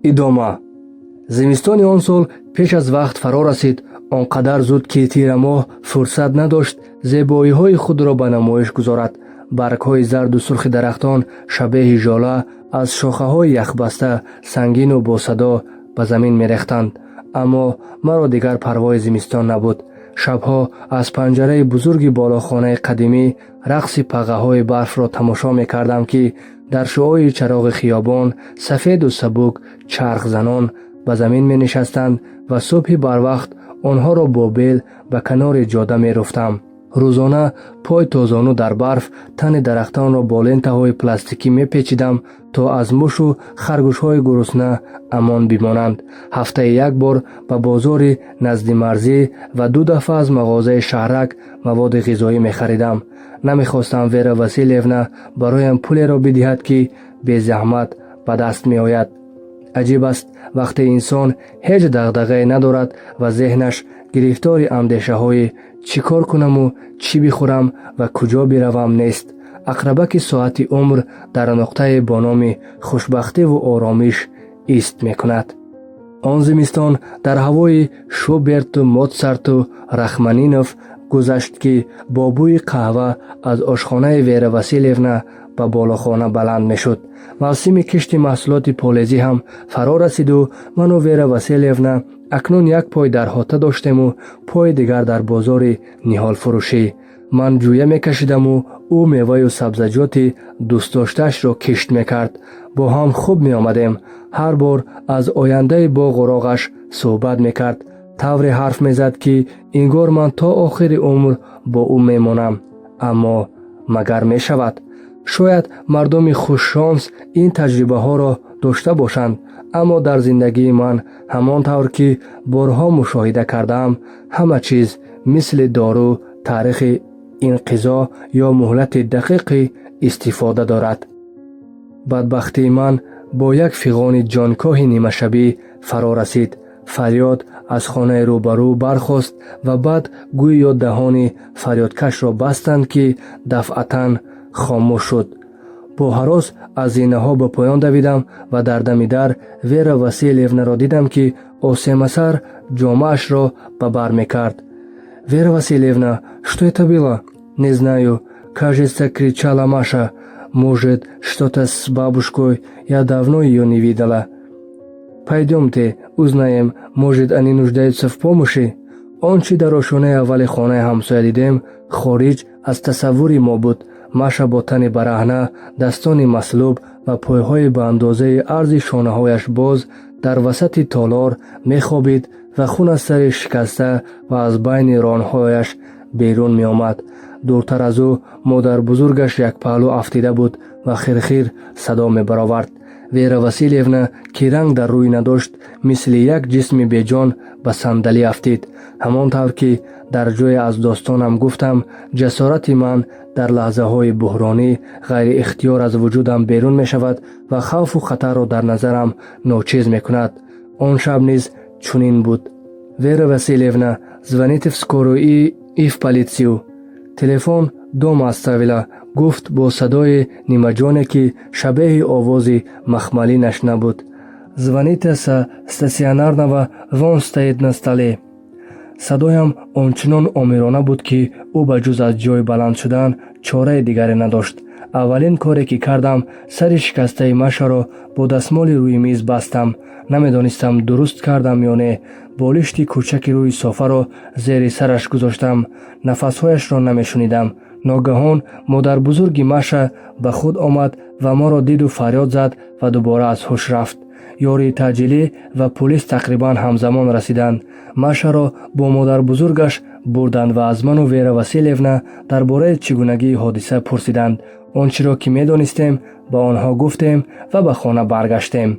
идома. зимистони он сол пеш аз вақт фаро расид. он қадар зуд ки тирамоҳ фурсат надошт зебоиҳои худро ба намоиш гузорад. баргҳои зарду сурхи дарахтон шабеҳи жола аз шохаҳои яхбаста сангину босадо ба замин мерехтанд. аммо маро дигар парвои зимистон набуд. шабҳо аз панҷараи бузурги болохонаи қадимӣ рақси пағаҳои барфро тамошо мекардам ки дар шуои чароғи хиёбон сафеду сабук чархзанон ба замин менишастанд ва субҳи барвақт онҳоро бо бел ба канори ҷода меруфтам. рӯзона пой то зону дар барф тани дарахтонро бо лентаҳои пластикӣ мепечидам то аз мушу харгӯшҳои гурусна амон бимонанд. ҳафтаи як бор ба бозори назди марзӣ ва 2 дафъа аз мағозаи шаҳрак маводи ғизоӣ мехаридам. намехостам Вера Васильевна бароям пулеро бидиҳад ки безаҳмат ба даст меояд. аҷиб аст вақте инсон ҳеҷ дағдағае надорад ва зеҳнаш гирифтори андешаҳои чӣ кор кунаму чӣ бихӯрам ва куҷо биравам нест. ақрабаки соати умр дар нуқтае бо номи хушбахтиву оромиш ист мекунад. он зимистон дар ҳавои Шуберту Моцарту Рахманинов гузашт ки бо бӯи қаҳва аз ошхонаи Вера Васильевна ба болохона баланд мешуд. мавсими кишти маҳсулоти полезӣ ҳам фаро расиду ману Вера Васильевна акнун як пой дар ҳота доштему пои дигар дар бозори ниҳолфурӯшӣ. ман ҷӯя мекашидаму ӯ меваю сабзаҷоти дӯстдоштаашро кишт мекард. бо ҳам хуб меомадем. ҳар бор аз ояндаи боғу роғаш суҳбат мекард. тавре ҳарф мезад ки ингор ман то охири умр бо ӯ мемонам. аммо магар мешавад? шояд мардуми хушшонс ин таҷрибаҳоро дошта бошанд. аммо дар зиндагии ман ҳамон тавр ки борҳо мушоҳида кардаам, ҳама чиз мисли дору таърихи инқизо ё муҳлати дақиқи истифода дорад. бадбахтии ман бо як фиғони ҷонкоҳи нимашабӣ фаро расид. фарёд аз хонаи рӯбарӯ бархост ва баъд гӯё даҳони фарёдкашро бастанд ки дафъатан хомӯш шуд. бо ҳарос аз зинаҳо ба поён давидам ва дар дами дар Вера Васильевнаро дидам ки осемасар ҷомаашро ба бар мекард. «Вера Васильевна, что это было? Не знаю. Кажется, кричала Маша. Может, что-то с бабушкой. Я давно ее не видела. Пойдемте, узнаем, может, они нуждаются в помощи». Он чи дар ошонаи аввали хонаи ҳамсоя дидем, хориҷ аз тасаввури мо буд. Маша бо тани бараҳна,дастони маслуб ва пойҳои ба андозаи арзи шонаҳояш боз дар васати толор мехобид ва хун аз сари шикаста ва аз байни ронҳояш берун меомад. дуртар аз ӯ модарбузургаш якпаҳлӯ афтида буд ва хирхир садо мебаровард. Вера Васильевна, ки ранг дар рӯй надошт, мисли як ҷисми беҷон ба сандалӣ афтид. ҳамон тавр ки дар ҷое аз достонам гуфтам, ҷасорати ман дар лаҳзаҳои буҳронӣ ғайриихтиёр аз вуҷудам берун мешавад ва хавфу хатарро дар назарам ночиз мекунад. он шаб низ чунин буд. «Вера Васильевна, звоните в скорую и в полицию». Телефон дома оставила, гуфт бо садои нимаҷоне ки шабеҳи овози махмалинаш набуд. «Звоните со стационарного, вон стоит на столе». садоям ончунон омирона буд ки ӯ ба ҷуз аз ҷой баланд шудан чораи дигаре надошт. аввалин коре ки кардам, сари шикастаи Машаро бо дастмоли рӯи миз бастам. намедонистам дуруст кардам ё не. болишти кӯчаки рӯи софаро зери сараш гузоштам. нафасҳояшро намешунидам. ногаҳон модарбузурги Маша ба худ омад ва моро диду фарёд зад ва дубора аз ҳуш рафт. ёрии таъҷилӣ ва пулис тақрибан ҳамзамон расиданд. Машаро бо модарбузургаш бурданд ва аз ману Вера Васильевна дар бораи чӣ гунагии ҳодиса пурсиданд. он чиро ки медонистем ба онҳо гуфтем ва ба хона баргаштем.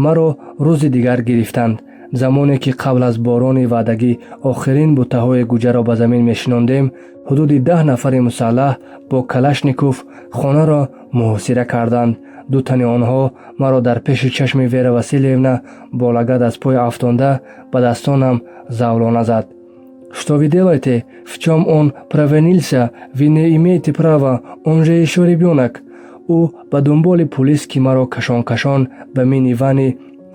маро рӯзи дигар гирифтанд. замоне ки қабл аз борони ваъдагӣ охирин бутаҳои гуҷаро ба замин мешинондем, ҳудуди 10 нафари мусаллаҳ бо калашников хонаро муҳосира карданд. ду тани онҳо маро дар пеши чашми Вера Васильевна бо лагат аз пой афтонда ба дастонам завлона зад. «Что вы делаете? В чем он провинился? Вы не имеете права, он же еще ребенок». ӯ ба дунболи пулис ки маро кашон-кашон ба мини вани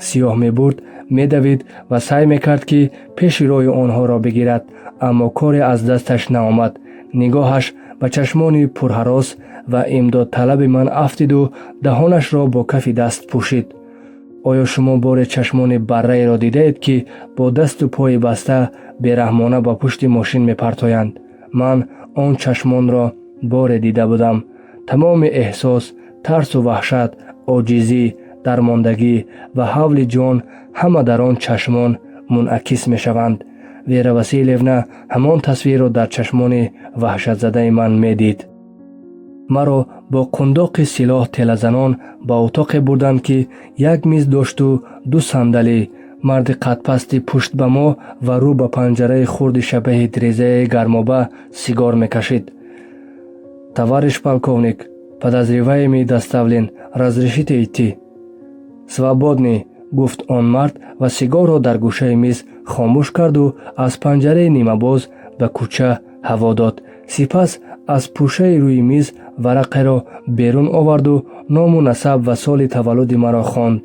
сиёҳ мебурд, медавид ва сай мекард ки пеши роҳи онҳоро бигирад, аммо коре аз дасташ наомад. нигоҳаш ба чашмони пурҳарос ва имдодталаби ман афтиду даҳонашро бо кафи даст пӯшид. оё шумо боре чашмони барраеро дидаед ки бо дасту пои баста бераҳмона ба пушти мошин мепартоянд? ман он чашмонро боре дида будам. тамоми эҳсос, тарсу ваҳшат, оҷизӣ, дармондагӣ ва ҳавли ҷон ҳама дар он чашмон мунъакис мешаванд. Вера Васильевна ҳамон тасвирро дар чашмони ваҳшатзадаи ман медид. маро бо қундоқи силоҳ телазанон ба утоқе бурданд ки як миз дошту ду сандалӣ. марди қадпасти пушт ба мо ва рӯ ба панҷараи хурди шабаҳи дирезаи гармоба сигор мекашид. товарищ полковник, подозреваемый доставлен. разрешите идти? свободный, гуфт он мард ва сигарро дар гӯшаи миз хомӯш карду аз панҷараи нимабоз ба кӯча ҳаво дод. сипас аз пӯшаи рӯи миз варақеро берун оварду ному насаб ва соли таваллуди маро хонд.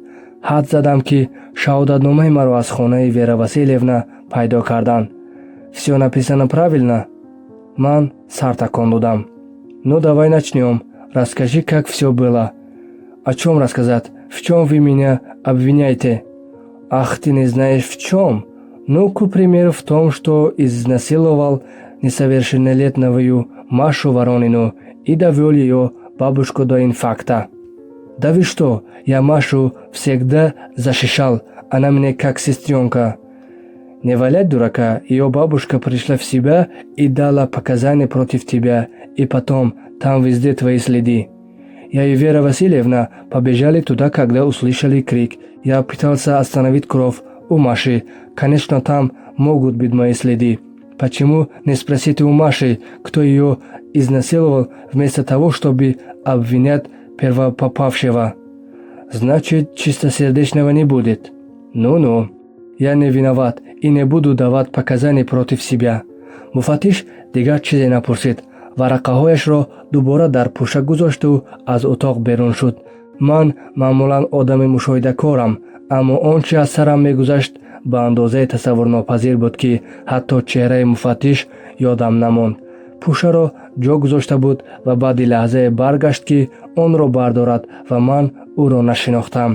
ҳад задам ки шаҳодатномаи маро аз хонаи Вера Васильевна пайдо карданд. всё написано правильно? ман сар такон додам. ну давай начнем. Расскажи, как всё было. О чем рассказать? В чем вы меня обвиняете? Ах, ты не знаешь в чем? Ну, к примеру, в том, что изнасиловал несовершеннолетнюю Машу Воронину и довел ее бабушку до инфаркта. Да вы что, я Машу всегда защищал, она мне как сестренка. Не валяй дурака, ее бабушка пришла в себя и дала показания против тебя, и потом там везде твои следы. Я и Вера Васильевна побежали туда, когда услышали крик. Я пытался остановить кровь у Маши. Конечно, там могут быть мои следы. Почему не спросите у Маши, кто ее изнасиловал, вместо того, чтобы обвинять первопопавшего? Значит, чистосердечного не будет. Ну-ну, я не виноват и не буду давать показания против себя. муфаттиш дигар чизе напурсид. варақаҳояшро дубора дар пӯша гузошту аз утоқ берун шуд. ман маъмулан одами мушоҳидакорам, аммо он чи аз сарам мегузашт ба андозаи тасаввурнопазир буд, ки ҳатто чеҳраи муфаттиш ёдам намонд. пӯшаро ҷо гузошта буд ва баъди лаҳзае баргашт, ки онро бардорад ва ман ӯро нашинохтам.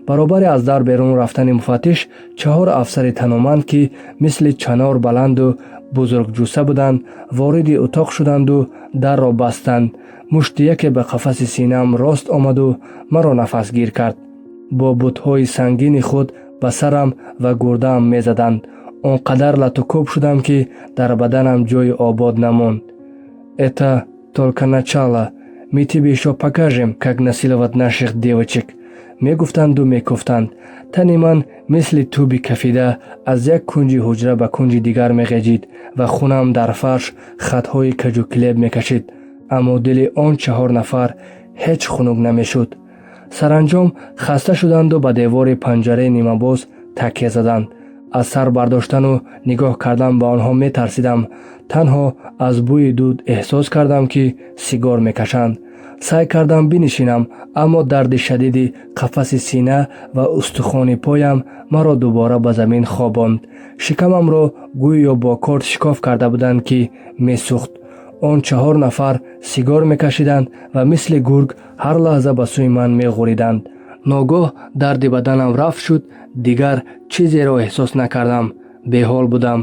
баробари аз дар берун рафтани муфаттиш 4 афсари таноманд, ки мисли чанор баланду бузургҷуса буданд, вориди утоқ шуданду дарро бастанд. мушти яке ба қафаси синаам рост омаду маро нафасгир кард. бо бутҳои сангини худ ба сарам ва гурдаам мезаданд. он қадар латукуб шудам, ки дар баданам ҷои обод намонд. это только начало. Мы тебе еще покажем, как насиловать наших девочек. мегуфтанду мекуфтанд. тани ман мисли туби кафида аз як кунҷи ҳуҷра ба кунҷи дигар меғеҷид ва хунам дар фарш хатҳои каҷукилеб мекашид. аммо дили он 4 нафар ҳеҷ хунук намешуд. саранҷом хаста шуданду ба девори панҷараи нимабоз такя заданд. аз сар бардоштану нигоҳ кардан ба онҳо метарсидам. танҳо аз бӯи дуд эҳсос кардам, ки сигор мекашанд. сай кардам бинишинам, аммо дарди шадиди қафаси сина ва устухони поям маро дубора ба замин хобонд. шикамамро гӯё бо корд шикоф карда буданд, ки месӯхт. он 4 нафар сигор мекашиданд ва мисли гург ҳар лаҳза ба сӯи ман меғуриданд. ногоҳ дарди баданам рафт шуд. дигар чизеро эҳсос накардам. беҳол будам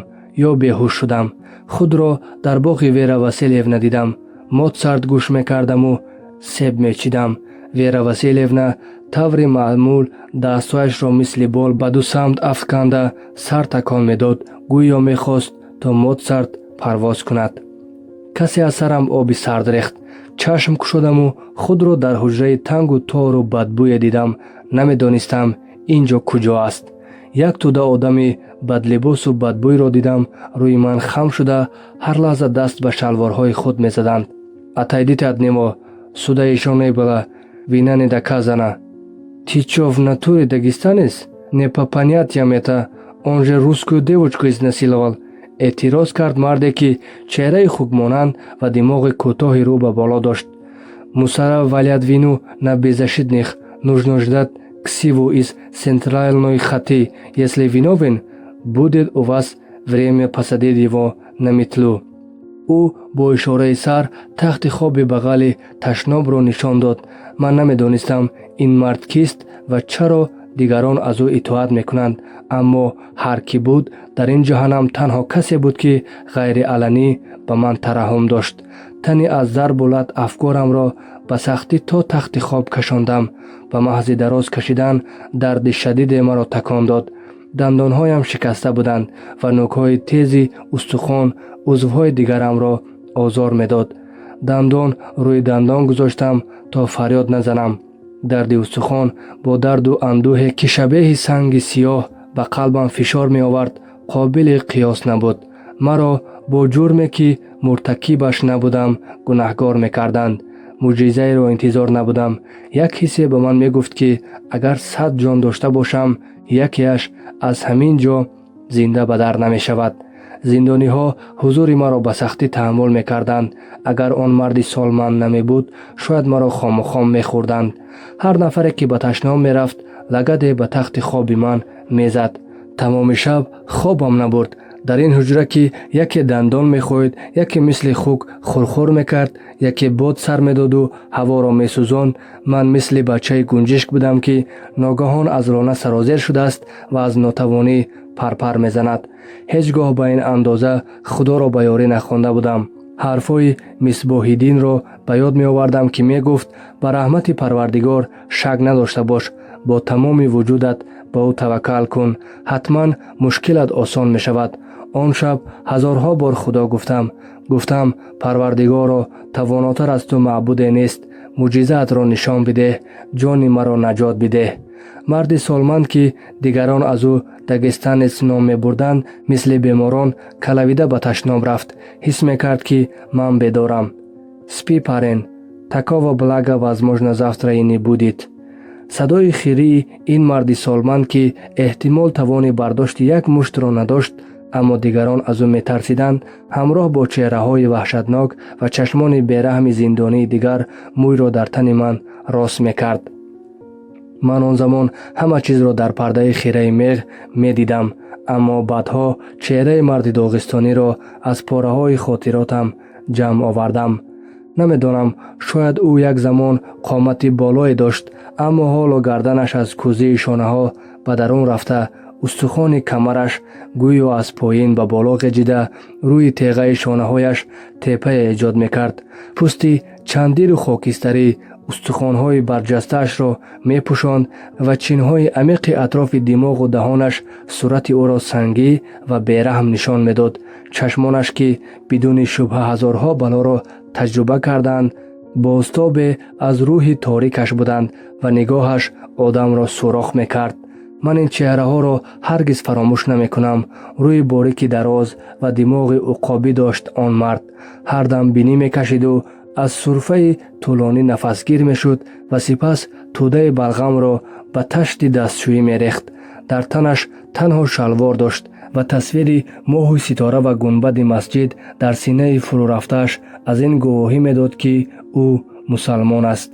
ё беҳуш шудам. худро дар боғи Вера Васильевна дидам. Моцарт гӯш мекардаму себ мечидам. Вера Васильевна таври маъмул дастҳояшро мисли бол ба ду самт афканда сар такон медод, гӯё мехост то Моцарт парвоз кунад. касе аз сарам оби сард рехт. чашм кушодаму худро дар ҳуҷраи тангу тору бадбӯе дидам. намедонистам ин ҷо куҷо аст. як тӯда одами бадлибосу бадбӯйро дидам. рӯи ман хам шуда ҳар лаҳза даст ба шалворҳои худ мезаданд. «Отойдите от него, сюда еще не было, вина не доказана». «Ты чё, в натуре дагестанец? Не по понятиям это, он же русскую девочку изнасиловал». эътироз кард марде, ки чеҳраи хубмонанд ва димоғи кӯтоҳи рӯ ба боло дошт. «Мусора валят вину на беззащитных, нужно ждать к сиву из центральной хаты. Если виновен, будет у вас время посадить его на метлу». ӯ бо ишораи сар тахти хоби бағали ташнобро нишон дод. Ман намедонистам ин мард кист ва чаро дигарон аз ӯ итоат мекунанд. аммо ҳар кӣ буд дар ин ҷаҳаннам танҳо касе буд ки ғайриаланӣ ба ман тараҳҳум дошт. тани аз зарбулат афкорамро ба сахтӣ то тахти хоб кашондам. ба маҳзи дароз кашидан дарди шадиде маро такон дод. дандонҳоям шикаста буданд ва нӯкҳои тези устухон узвҳои дигарамро озор медод. дандон рӯи дандон гузоштам то фарёд назанам. дарди устухон бо дарду андӯҳе ки шабеҳи санги сиёҳ ба қалбам фишор меовард қобили қиёс набуд. маро бо ҷурме ки муртакибаш набудам гунаҳкор мекарданд. муъҷизаеро интизор набудам. як ҳиссе ба ман мегуфт ки агар 100 ҷон дошта бошам, якеаш аз ҳамин ҷо зинда ба дар намешавад. зиндониҳо ҳузури маро ба сахтӣ таҳаммул мекарданд. агар он марди солманд намебуд, шояд маро хомухом мехӯрданд. ҳар нафаре ки ба ташном мерафт, лагаде ба тахти хоби ман мезад. тамоми шаб хобам набурд. дар ин ҳуҷра ки яке дандон мехоҳид, яке мисли хук хурхур мекард, яке бод сар медоду ҳаворо месӯзонд, ман мисли бачаи гунҷишк будам ки ногаҳон аз лона сарозер шудааст ва аз нотавонӣ парпар мезанад. ҳеҷ гоҳ ба ин андоза худоро ба ёрӣ нахонда будам. ҳарфҳои Мисбоҳиддинро ба ёд меовардам ки мегуфт: ба раҳмати Парвардигор шак надошта бош, бо тамоми вуҷудат ба ӯ таваккал кун, ҳатман мушкилат осон мешавад. он шаб ҳазорҳо бор худо гуфтам: Парвардигоро, тавонотар аз ту маъбуде нест. муъҷизаатро нишон бидеҳ, ҷони маро наҷот бидеҳ. марди солманд ки дигарон аз ӯ Дагестанец ном мебурданд, мисли беморон калавида ба ташном рафт. ҳис мекард ки ман бедорам. «Спи, парен, такова блага возможно завтра и не будет». садои хирии ин марди солманд ки эҳтимол тавони бардошти як муштро надошт, аммо дигарон аз ӯ метарсиданд, ҳамроҳ бо чеҳраҳои ваҳшатнок ва чашмони бераҳми зиндонии дигар мӯйро дар тани ман рост мекард. ман он замон ҳама чизро дар пардаи хираи меғ медидам, аммо баъдҳо чеҳраи марди доғистониро аз пораҳои хотиротам ҷамъ овардам. намедонам, шояд ӯ як замон қомати болое дошт, аммо ҳоло гарданаш аз кӯзии шонаҳо ба дарун рафта, устухони камараш гӯё аз поин ба боло ғеҷида, рӯи теғаи шонаҳояш тепае эҷод мекард. пӯсти чандиру хокистарӣ устухонҳои барҷастаашро мепӯшонд ва чинҳои амиқи атрофи димоғу даҳонаш сурати ӯро сангӣ ва бераҳм нишон медод. чашмонаш ки бидуни шубҳа ҳазорҳо балоро таҷруба карданд, бозтобе аз рӯҳи торикаш буданд ва нигоҳаш одамро сурох мекард. ман ин чеҳраҳоро ҳаргиз фаромӯш намекунам. рӯи борики дароз ва димоғи уқобӣ дошт он мард. ҳардам бинӣ мекашиду аз сурфаи тӯлонӣ нафасгир мешуд ва сипас тӯдаи балғамро ба ташти дастшӯӣ мерехт. дар танаш танҳо шалвор дошт ва тасвири моҳу ситора ва гунбади масҷид дар синаи фурурафтааш аз ин гувоҳӣ медод, ки ӯ мусалмон аст.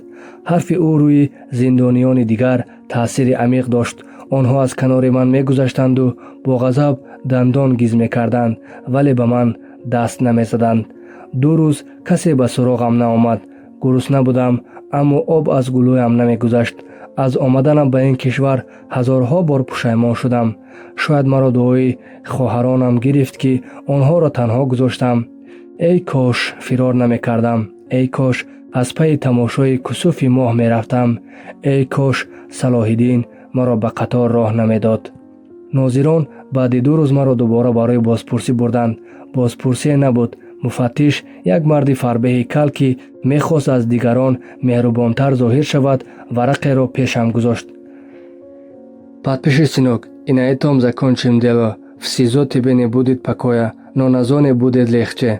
ҳарфи ӯ рӯи зиндониёни дигар таъсири амиқ дошт. онҳо аз канори ман мегузаштанду бо ғазаб дандон гиз мекарданд, вале ба ман даст намезаданд. 2 рӯз касе ба суроғам наомад. гурусна будам, аммо об аз гулӯям намегузашт. аз омаданам ба ин кишвар ҳазорҳо бор пушаймон шудам. шояд маро дуои хоҳаронам гирифт, ки онҳоро танҳо гузоштам. эй кош фирор намекардам. эй кош аз пайи тамошои кусуфи моҳ мерафтам. эй кош Салоҳиддин маро ба қатор роҳ намедод. нозирон баъди 2 рӯз маро дубора барои бозпурсӣ бурданд. бозпурсие набуд. муфаттиш, як марди фарбеҳи кал, ки мехост аз дигарон меҳрубонтар зоҳир шавад, варақеро пешам гузошт. «Подпиши, синок, и на этом закончим дело. В СИЗО тебе не будет покоя, но на зоне будет легче».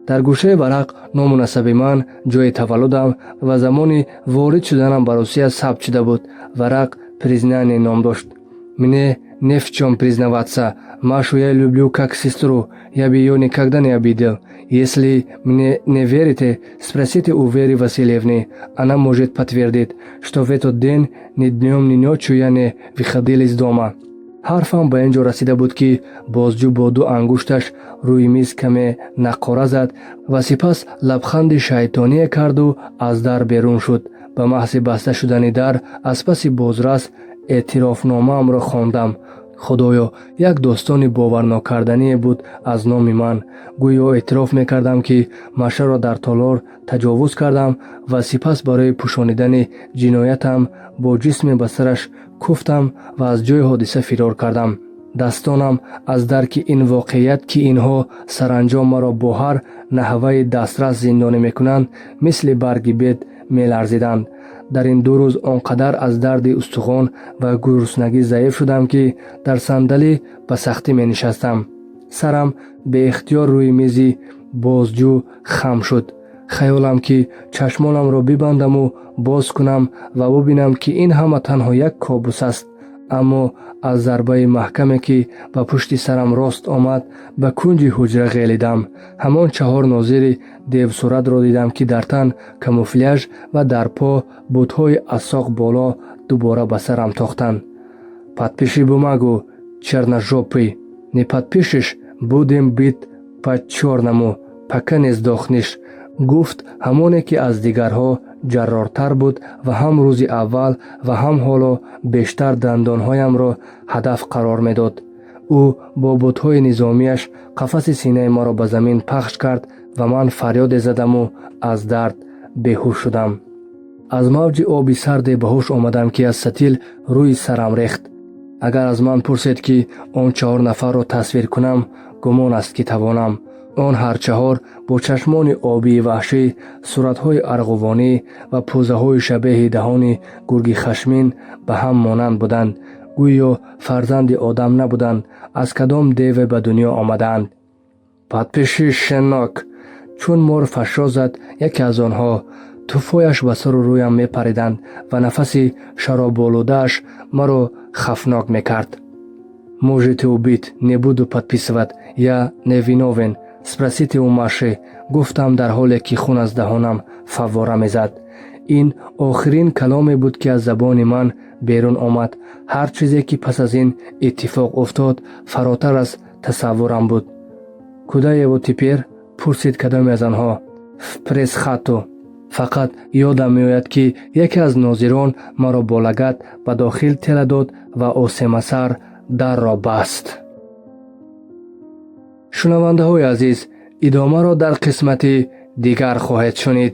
дар гӯшаи варақ ному насаби ман, ҷои таваллудам ва замони ворид шуданам ба Русия сабт шуда буд. варақ признание ном дошт. мне не в чем признаваться. Машу я люблю как сестру, я бы ее никогда не обидел. Если мне не верите, спросите у Веры Васильевны. Она может подтвердить, что в этот день ни днем, ни ночью я не выходил из дома. ҳарфам ба ин ҷо расида буд ки бозҷӯ бо ду ангушташ рӯи миз каме нақора зад ва сипас лабханди шайтоние карду аз дар берун шуд. ба маҳзи баста шудани дар аз паси бозрас эътирофномаамро хондам. худоё, як достони боварнокардание буд аз номи ман. гӯё эътироф мекардам ки машаро дар толор таҷовуз кардам ва сипас барои пӯшонидани ҷиноятам бо ҷисме ба сараш куфтам ва аз ҷои ҳодиса фирор кардам. дастонам аз дарки ин воқеият ки инҳо саранҷом маро бо ҳар наҳваи дастрас зиндонӣ мекунанд мисли барги бед меларзиданд. дар ин ду рӯз он қадар аз дарди устухон ва гуруснагӣ заиф шудам ки дар сандалӣ ба сахтӣ менишастам. сарам беихтиёр рӯи мизи бозҷӯ хам шуд. хаёлам ки чашмонамро бибандаму боз кунам ва бубинам ки ин ҳама танҳо як кобус аст. аммо аз зарбаи маҳкаме ки ба пушти сарам рост омад ба кунҷи ҳуҷра ғелидам. ҳамон чаҳор нозири девсуратро дидам ки дар тан камуфляж ва дар по бутҳои асоқ боло дубора ба сарам тохтанд. «Подпиши бумагу, черножопый! Не подпишешь, будем бит по-чёрному, пока не сдохнешь», гуфт ҳамоне ки аз дигарҳо ҷаррортар буд ва ҳам рӯзи аввал ва ҳам ҳоло бештар дандонҳоямро ҳадаф қарор медод. ӯ бо бутҳои низомиаш қафаси синаи маро ба замин пахш кард ва ман фарёде задаму аз дард беҳуш шудам. аз мавҷи оби сарде ба ҳуш омадам ки аз сатил рӯи сарам рехт. агар аз ман пурсед ки он чаҳор нафарро тасвир кунам, гумон аст ки тавонам. он ҳар чаҳор бо чашмони обии ваҳшӣ, суратҳои арғувонӣ ва пӯзаҳои шабеҳиដាҳони гурги хашмин ба ҳам монанд буданд. гӯё фарзанди одам набуданд, аз кадом деве ба дунё омадаанд. «Подпиши, шенок!» чун мор фашо зад яке аз онҳо. туфояш ба сару рӯям мепариданд ва нафаси шароболудааш маро хафнок мекард. «Можете убить, не буду подписывать, я невиновен. Спросите у Маши», гуфтам дар ҳоле ки хун аз даҳонам фаввора мезад. ин охирин каломе буд ки аз забони ман берун омад. ҳар чизе ки пас аз ин иттифоқ уфтод фаротар аз тасаввурам буд. «Куда его теперь?» пурсид кадоме аз онҳо. «В пресс-хату». фақат ёдам меояд ки яке аз нозирон маро бо лагат ба дохил тела дод ва осемасар дарро баст. шунавандаҳои азиз, идомаро дар қисмати дигар хоҳед шунид.